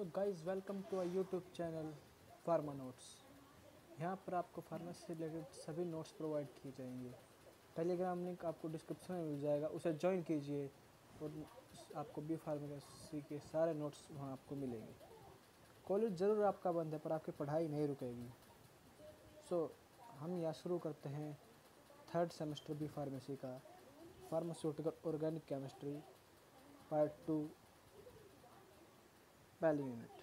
So guys welcome to a YouTube channel Pharma Notes. यहाँ पर आपको फार्मेसी से रिलेटेड सभी नोट्स प्रोवाइड किए जाएंगे। टेलीग्राम लिंक आपको डिस्क्रिप्शन में मिल जाएगा, उसे ज्वाइन कीजिए और आपको बी फार्मेसी के सारे नोट्स वहाँ आपको मिलेंगे। कॉलेज ज़रूर आपका बंद है पर आपकी पढ़ाई नहीं रुकेगी। हम यहाँ शुरू करते हैं थर्ड सेमेस्टर बी फार्मेसी का फार्मास्यूटिकल ऑर्गेनिक केमिस्ट्री पार्ट 2 पहली यूनिट।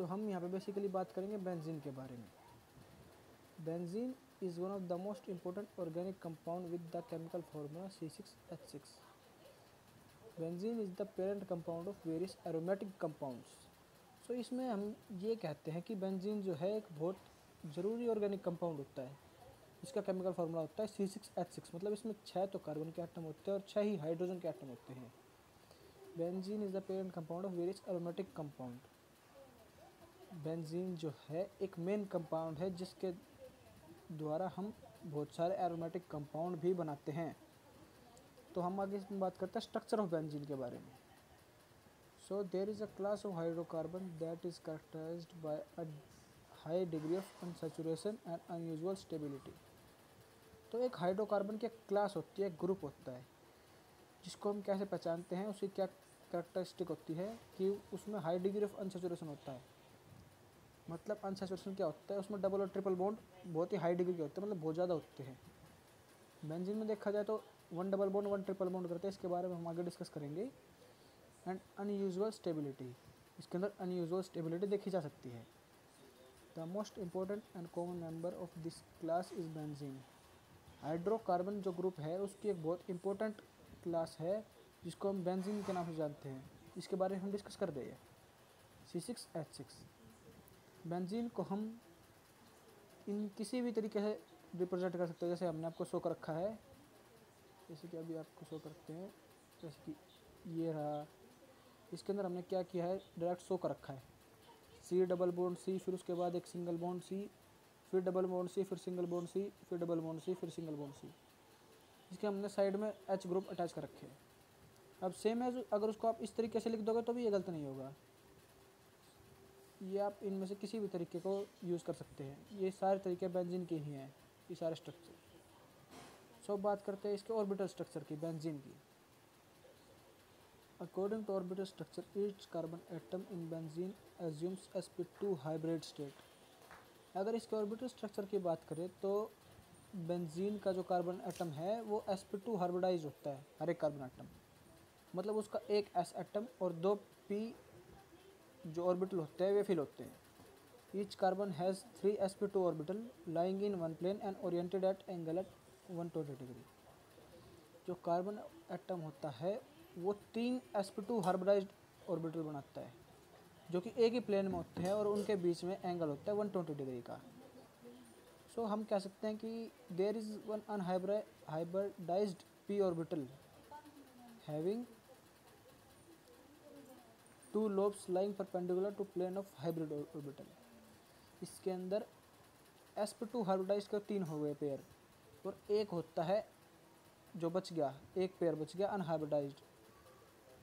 हम यहाँ पे बेसिकली बात करेंगे बेंजीन के बारे में। Benzene is one of the most important organic compound with the chemical formula C6H6। Benzene is the parent compound of various aromatic compounds. इसमें हम ये कहते हैं कि बेंजीन जो है एक बहुत ज़रूरी ऑर्गेनिक कंपाउंड होता है। इसका केमिकल फार्मूला होता है C6H6, मतलब इसमें 6 तो कार्बन के एटम होते हैं और 6 ही हाइड्रोजन के एटम होते हैं। Benzene is the parent compound of various aromatic compound. Benzene जो है एक मेन कंपाउंड है जिसके द्वारा हम बहुत सारे एरोमेटिक कंपाउंड भी बनाते हैं। तो हम आगे इसमें बात करते हैं स्ट्रक्चर ऑफ बेंजीन के बारे में। There is a class of hydrocarbon that is characterised by a high degree of unsaturation and unusual stability. तो एक हाइड्रोकार्बन की क्लास होती है, ग्रुप होता है, जिसको हम कैसे पहचानते हैं, उसकी क्या कैरेक्टरिस्टिक होती है कि उसमें हाई डिग्री ऑफ अनसैचुरेशन होता है। मतलब अनसैचुरेशन क्या होता है, उसमें डबल और ट्रिपल बॉन्ड बहुत ही हाई डिग्री के होते हैं, मतलब बहुत ज़्यादा होते हैं। बेंजीन में देखा जाए तो 1 डबल बॉन्ड 1 ट्रिपल बॉन्ड करते हैं, इसके बारे में हम आगे डिस्कस करेंगे। एंड अनयूजुअल स्टेबिलिटी, इसके अंदर अनयूजुअल स्टेबिलिटी देखी जा सकती है। The most important and common member of this class is benzene. Hydrocarbon जो ग्रुप है उसकी एक बहुत इंपॉर्टेंट क्लास है जिसको हम बेंजीन के नाम से जानते हैं, इसके बारे में हम डिस्कस कर रहे हैं। C6H6 बेंजीन को हम इन किसी भी तरीके से रिप्रेजेंट कर सकते हैं, जैसे हमने आपको शो कर रखा है, जैसे कि अभी आपको शो करते हैं, जैसे कि ये रहा। इसके अंदर हमने क्या किया है, डायरेक्ट शो कर रखा है C डबल बॉन्ड C, फिर उसके बाद एक सिंगल बॉन्ड C, फिर डबल बॉन्ड C, फिर सिंगल बॉन्ड C, फिर डबल बॉन्ड C, फिर सिंगल बॉन्ड C। इसके हमने साइड में H ग्रुप अटैच कर रखे हैं। अब सेम है, अगर उसको आप इस तरीके से लिख दोगे तो भी ये गलत नहीं होगा। ये आप इनमें से किसी भी तरीके को यूज़ कर सकते हैं, ये सारे तरीके बेंजीन के ही हैं, ये सारे स्ट्रक्चर। बात करते हैं इसके ऑर्बिटल स्ट्रक्चर की, बेंजीन की। According to orbital structure, each carbon atom in benzene assumes sp2 hybrid state. अगर इसके ऑर्बिटल स्ट्रक्चर की बात करें तो बेंजीन का जो कार्बन एटम है वो sp2 हाइब्रिडाइज होता है, हर एक कार्बन एटम, मतलब उसका एक s एटम और 2 p जो ऑर्बिटल होते हैं वे फिल होते हैं। Each carbon has 3 sp2 orbital lying in one plane and oriented at angle at 120 degree. जो कार्बन एटम होता है वो 3 sp2 हाइब्रिडाइज्ड ऑर्बिटल बनाता है, जो कि एक ही प्लेन में होते हैं और उनके बीच में एंगल होता है 120 डिग्री का। हम कह सकते हैं कि there is one unhybridised p orbital having 2 lobes lying perpendicular to plane of hybrid orbital। इसके अंदर sp2 हाइब्रिडाइज के 3 हो गए पेयर, और एक होता है जो बच गया, एक पेयर बच गया अनहाइब्रिडाइज्ड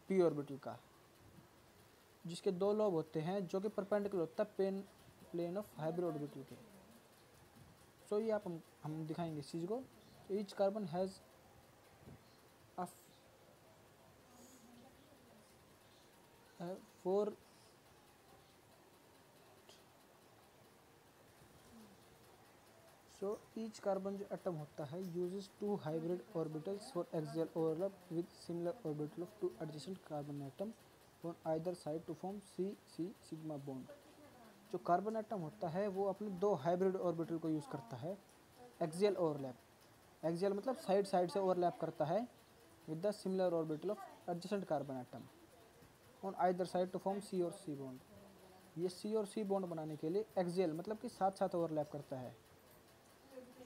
p ऑर्बिटल का, जिसके 2 लोब होते हैं जो कि परपेंडिकुलर होता है प्लेन ऑफ हाइब्रिड ऑर्बिटल के। ये आप हम दिखाएंगे इस चीज़ को। Each carbon has a 4 each carbon जो एटम होता है uses 2 hybrid orbitals for axial overlap with similar orbital of 2 adjacent carbon atom on either side to form C sigma bond. जो कार्बन एटम होता है वो अपने 2 हाइब्रिड ऑर्बिटल को use करता है एक्सियल ओवरलैप। एक्सियल मतलब साइड से ओवरलैप करता है with the similar orbital of adjacent carbon atom on either side to form C और C बॉन्ड। ये C और C बॉन्ड बनाने के लिए एक्सियल मतलब कि साथ ओवरलैप करता है,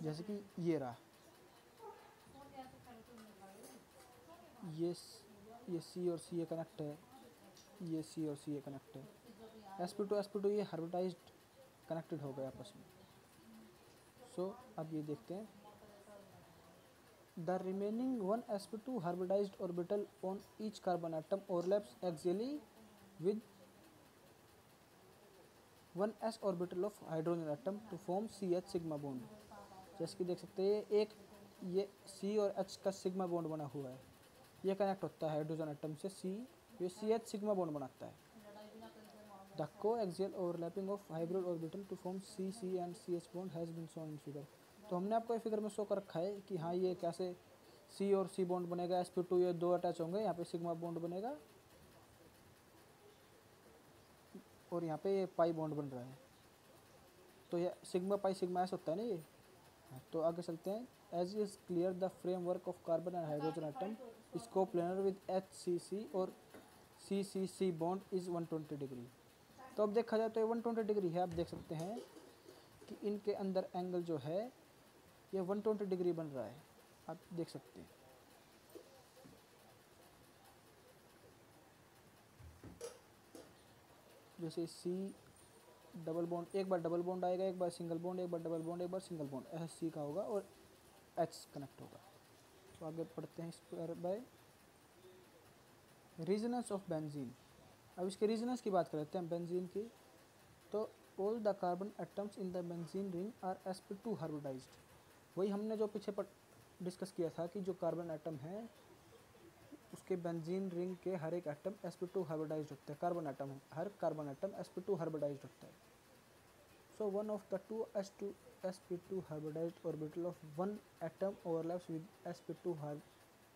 जैसे कि ये रहा, ये C और C कनेक्ट है, ये C और C कनेक्ट है। sp2 ये हाइब्रिडाइज्ड कनेक्टेड हो गए आपस में। अब ये देखते हैं, The remaining one sp2 hybridized orbital on each carbon atom overlaps axially with one s orbital of hydrogen atom to form CH sigma bond। जैसे कि देख सकते हैं एक ये C और H का सिग्मा बॉन्ड बना हुआ है, ये कनेक्ट होता है हाइड्रोजन एटम से C, ये CH सिग्मा बॉन्ड बनाता है। The coaxial overlapping of hybrid orbital to form CC and CH bond has been shown in figure. तो हमने आपको ये फिगर में शो कर रखा है कि हाँ ये कैसे C और C बॉन्ड बनेगा, sp2 ये दो अटैच होंगे, यहाँ पे सिग्मा बॉन्ड बनेगा और यहाँ पे ये पाई बॉन्ड बन रहा है। तो ये सिग्मा पाई सिग्मा एस होता है ना ये। तो आगे चलते हैं। As is clear the framework of carbon and hydrogen atom is coplanar with HCC और CCC बॉन्ड इज 120 डिग्री। तो अब देखा जाए तो ये 120 डिग्री है। आप देख सकते हैं कि इनके अंदर एंगल जो है ये 120 डिग्री बन रहा है, आप देख सकते हैं। जैसे C डबल बॉन्ड, एक बार डबल बॉन्ड आएगा, एक बार सिंगल बॉन्ड, एक बार डबल बॉन्ड, एक बार सिंगल बॉन्ड, ऐसा C का होगा और H कनेक्ट होगा। तो आगे पढ़ते हैं इस पर बाय रीजनेंस ऑफ बेंजीन। अब इसके रीजनेंस की बात करते हैं बेंजीन की। तो all the carbon atoms in the benzene ring are sp2 hybridized. वही हमने जो पीछे डिस्कस किया था कि जो कार्बन एटम है उसके बेंजीन रिंग के हर एक एटम sp2 हाइब्रिडाइज्ड होता है। कार्बन एटम, हर कार्बन एटम sp2 हाइब्रिडाइज्ड होता है। So one of the two sp2 hybridized orbital of one atom overlaps with sp2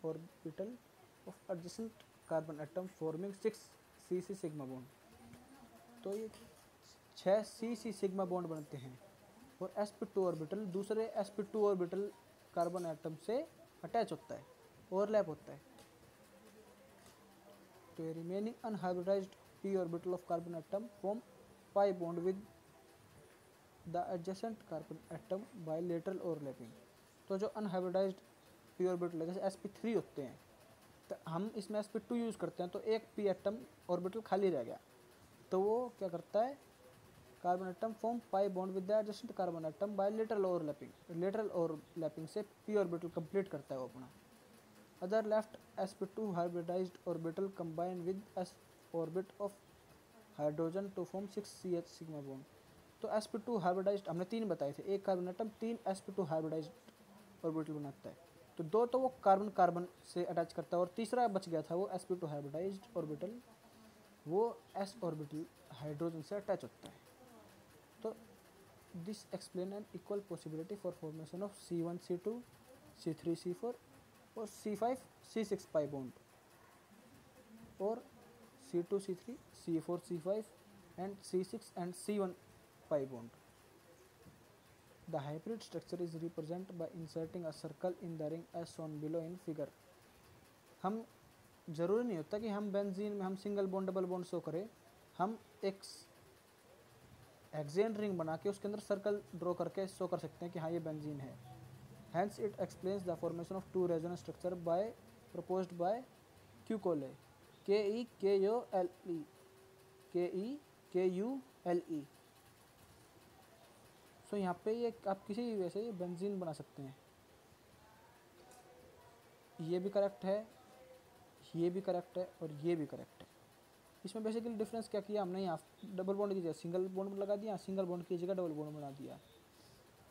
orbital of adjacent carbon atom forming 6 cc sigma bond। तो ये 6 cc sigma bond बनते हैं और sp2 orbital दूसरे sp2 orbital carbon atom से attach होता है, overlap होता है। तो remaining unhybridised p orbital of carbon atom form pi bond with the adjacent carbon atom by lateral overlapping. तो जो अनहाइब्रिडाइज्ड p ऑर्बिटल है, जैसे sp3 होते हैं, तो हम इसमें sp2 यूज़ करते हैं, तो एक p एटम ऑर्बिटल खाली रह गया, तो वो क्या करता है, carbon atom form pi bond with the adjacent carbon atom by lateral overlapping. Lateral overlapping से p ऑर्बिटल कंप्लीट करता है वो अपना। Other left sp2 hybridized orbital combine with s orbit of hydrogen to form 6 CH sigma bond. तो sp2 hybridised हमने 3 बताए थे, एक carbon atom 3 sp2 hybridized orbital बनाता है। तो 2 तो वो कार्बन कार्बन से अटैच करता है और तीसरा बच गया था वो sp2 हाइब्रिडाइज्ड ऑर्बिटल, वो s ऑर्बिटल हाइड्रोजन से अटैच होता है। तो this explain an equal possibility for formation of C1 C2 C3 C4 और C5 C6 पाई बॉन्ड और C2 C3 C4 C5 and C6 and C1 pi bond. The hybrid structure is represented by inserting a circle in the ring as shown below in figure। हम ज़रूरी नहीं होता कि हम benzene में हम single bond double bond show करें, हम एक हेक्सेन रिंग बना के उसके अंदर सर्कल ड्रॉ करके शो कर सकते हैं कि हाँ ये बेंजीन है। Hence it explains the formation of two resonance structure proposed by Kekulé KEKULE। सो यहाँ पे ये आप किसी भी वैसे बेंजीन बना सकते हैं। ये भी करेक्ट है, ये भी करेक्ट है और ये भी करेक्ट है। इसमें बेसिकली डिफरेंस क्या किया हमने, यहाँ डबल बॉन्ड की जगह सिंगल बॉन्ड लगा दिया, सिंगल बॉन्ड की जगह डबल बॉन्ड बना दिया,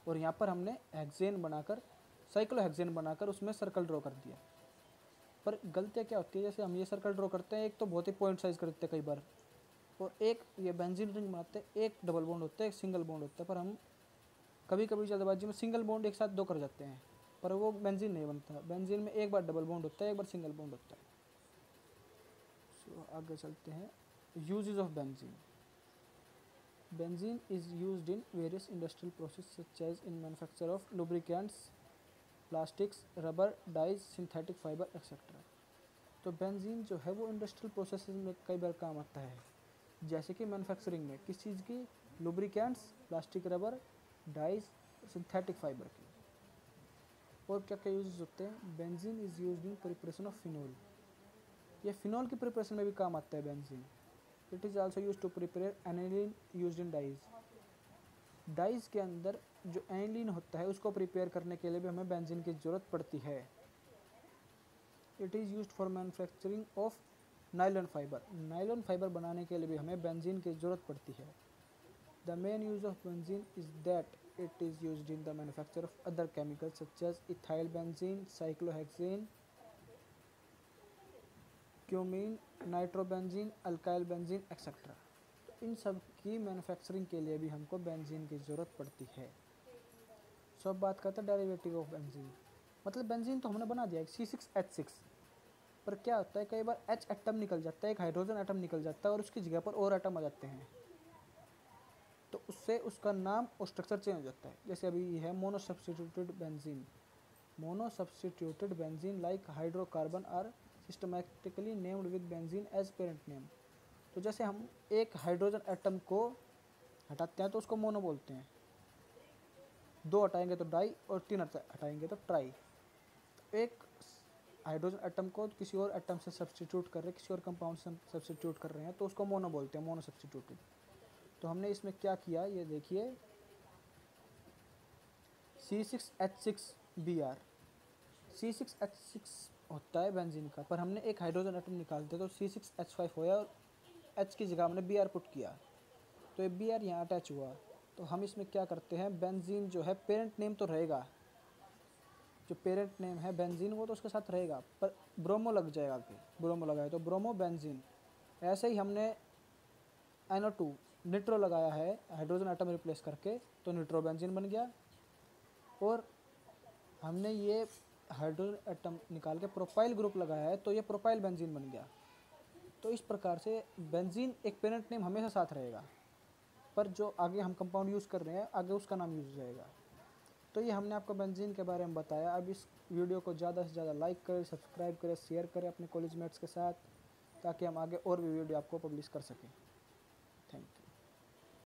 और यहाँ पर हमने हेक्सेन बनाकर साइक्लो हेक्सेन बनाकर उसमें सर्कल ड्रॉ कर दिया। पर गलतियाँ क्या होती है, जैसे हम ये सर्कल ड्रॉ करते हैं, एक तो बहुत ही पॉइंट साइज कर देते हैं कई बार, और एक ये बेंजीन रिंग बनाते हैं, एक डबल बॉन्ड होता है एक सिंगल बॉन्ड होता है, पर हम कभी कभी जल्दबाजी में सिंगल बॉन्ड एक साथ 2 कर जाते हैं, पर वो बेंजीन नहीं बनता। बेंजीन में एक बार डबल बॉन्ड होता है, एक बार सिंगल बॉन्ड होता है। सो आगे चलते हैं। Uses of benzene. Benzene is used in various industrial process such as in manufacture of lubricants, plastics, rubber, dyes, synthetic fibre etcetera. तो बेंजीन जो है वो इंडस्ट्रियल प्रोसेस में कई बार काम आता है, जैसे कि मैन्युफैक्चरिंग में किस चीज़ की, lubricants, plastic, rubber, dyes, synthetic fibre की। और क्या क्या यूजेस होते हैं, benzene is used in preparation of phenol. ये फिनोल की प्रिपरेशन में भी काम आता है benzene. It is also used to prepare aniline used in dyes. Dyes के अंदर जो एनिलीन होता है उसको प्रिपेयर करने के लिए भी हमें बेंजीन की ज़रूरत पड़ती है। It is used for manufacturing of nylon fibre. Nylon fibre बनाने के लिए भी हमें बेंजीन की ज़रूरत पड़ती है। The main use of benzene is that it is used in the manufacture of other chemicals such as ethyl benzene, cyclohexane, cumene, nitrobenzene, alkyl benzene etcetera. तो इन सब की मैन्युफैक्चरिंग के लिए भी हमको बेंजीन की ज़रूरत पड़ती है। सो अब बात करते हैं डेरिवेटिव ऑफ बेंजीन। मतलब बेंजीन तो हमने बना दिया है C6H6, पर क्या होता है कई बार H एटम निकल जाता है, एक हाइड्रोजन एटम निकल जाता है और उसकी जगह पर और एटम आ जाते हैं, तो उससे उसका नाम और स्ट्रक्चर चेंज हो जाता है। जैसे अभी ये है monosubstituted benzene. Monosubstituted benzene like hydrocarbon are systematically named with benzene as parent name. तो जैसे हम एक हाइड्रोजन एटम को हटाते हैं तो उसको मोनो बोलते हैं, दो हटाएंगे तो डाई और तीन हटाएंगे तो ट्राई। एक हाइड्रोजन एटम को किसी और एटम से सब्स्टिट्यूट कर रहे हैं, किसी और कंपाउंड से सब्स्टिट्यूट कर रहे हैं, तो उसको मोनो बोलते हैं, मोनो सब्स्टिट्यूटेड। तो हमने इसमें क्या किया, ये देखिए C6H6Br। C6H6 होता है बेंजीन का, पर हमने एक हाइड्रोजन एटम निकाल दिया तो C6H5 होया और H की जगह हमने Br पुट किया, तो ये Br यहाँ अटैच हुआ। तो हम इसमें क्या करते हैं, बेंजीन जो है पेरेंट नेम तो रहेगा, जो पेरेंट नेम है बेंजीन वो तो उसके साथ रहेगा, पर ब्रोमो लग जाएगा आगे, ब्रोमो लगाए तो ब्रोमो बेंजीन। ऐसे ही हमने NO2 निट्रो लगाया है हाइड्रोजन एटम रिप्लेस करके, तो निट्रो बेंजीन बन गया। और हमने ये हाइड्रोजन एटम निकाल के प्रोपाइल ग्रुप लगाया है, तो ये प्रोपाइल बेंजीन बन गया। तो इस प्रकार से बेंजीन एक पेरेंट नेम हमेशा साथ रहेगा, पर जो आगे हम कंपाउंड यूज़ कर रहे हैं आगे उसका नाम यूज़ हो जाएगा। तो ये हमने आपको बेंजीन के बारे में बताया। अब इस वीडियो को ज़्यादा से ज़्यादा लाइक करें, सब्सक्राइब करें, शेयर करें अपने कॉलेज मेट्स के साथ, ताकि हम आगे और भी वीडियो आपको पब्लिश कर सकें।